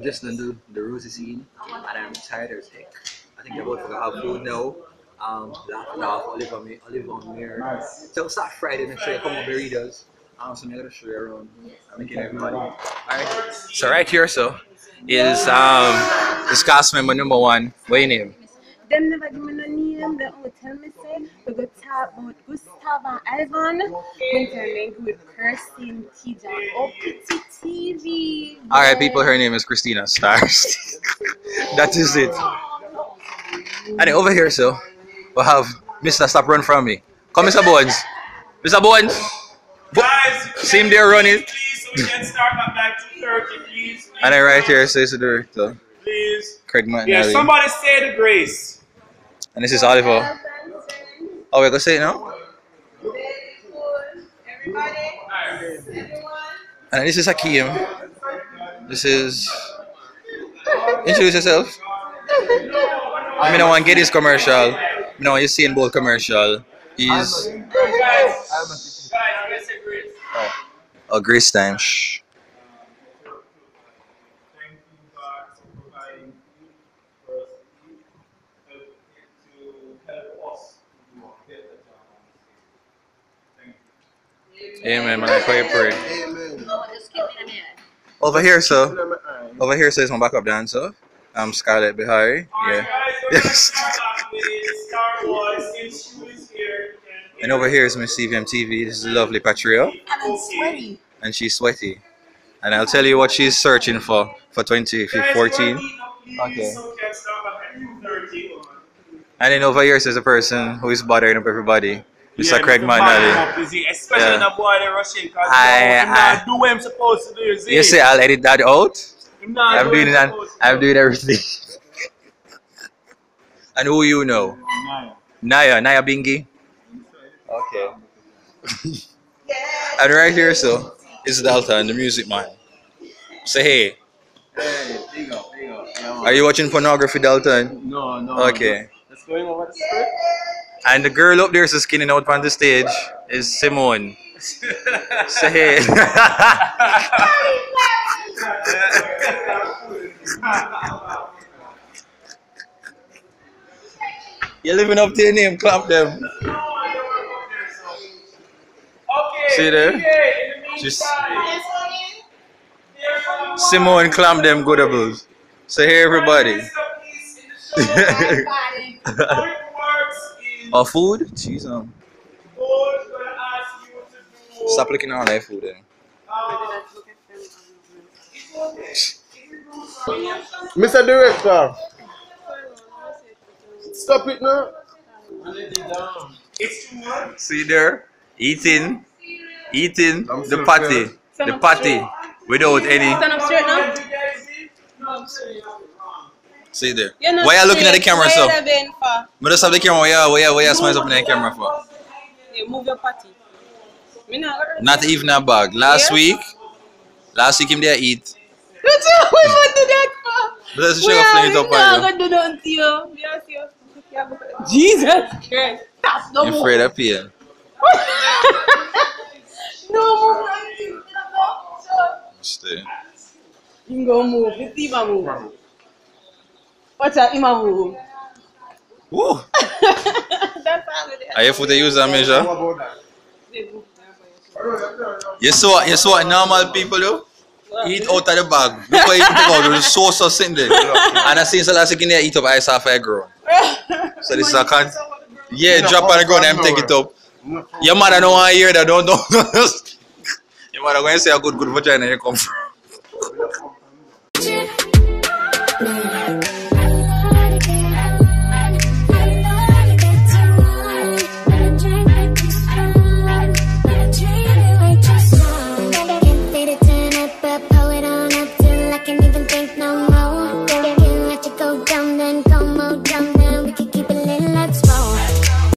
We just done the rosy scene, and I'm tired as heck. I think I'm about to have food now. Laff It Off, olive on mirror. Nice. So start Friday, make sure you come on Berridos. So I'm gonna show you around. I'm making everybody. Alright. So right here is this cast member number 1. What your name? Them never give me no name, they only tell me say we go talk about Gustav and Ivan. We tell me with Kirsten, TJ, Kitty TV. Alright people, her name is Christina Stars. That is it. And then over here we'll have Mr. Stop Run From Me. Come Mr. Bones. Mr. Bones. Guys, see him there running. Please, so we can start at like 2:30, please. And then right here says the director. Please. Craig McNally. Yeah, somebody say the grace. And this is Oliver. Oh, we're gonna say it now? And this is Hakeem. This is... Introduce yourself. I don't want to get his commercial. No, you're seeing both commercial. He's... Oh, Grace time. Shh. Amen, man. I pray. Amen. Over here, is my backup dancer. I'm Scarlett Bihari. Yeah. Yes. And over here is Miss CVM TV. This is lovely Patria. And I'm sweaty. And she's sweaty. And I'll tell you what she's searching for 2014. Okay. And then over here is a person who is bothering up everybody. Mr. Craig McNally. Especially the boy they rushing because I do what I'm supposed to do. You say I'll edit that out? I'm doing that. I'm doing everything. And who you know? Naya Bingi. Okay. And right here is Dalton, the music man. Say hey. Hey, big up. Are you watching pornography, Dalton? No. Okay. That's going over the script. And the girl up there is skinning out on the stage is Simone. Say hey. You're living up to your name, clap them. See there? Just Simone, clamp them goodables. So hey everybody. Oh, food? Jeez, Stop looking at all that food then. Mr. Director, stop it now. See there? Eating the patty without any. Stand up straight now. See there. Why are you looking at the camera so? But just have the camera. Why you smiles up in the camera for? You move your party. Not even a bag. Last week him there eat. That's what we want to do that for. But let's show you fling it up on do nothing to you. Jesus Christ. Stop. No you're move. afraid of pain. No move. Stay. You go move. You see my move. What's that? You move. Woo. That's how it is. Are you for the user measure? You saw what normal people do? Eat out of the bag. Before you eat out, there's sauce or sitting there. And I see the last second eat up ice off a ground. So this is a con. Yeah, drop on the ground and take it up. Your mother don't want to hear that, don't. Your mother going to say a good vagina you come from.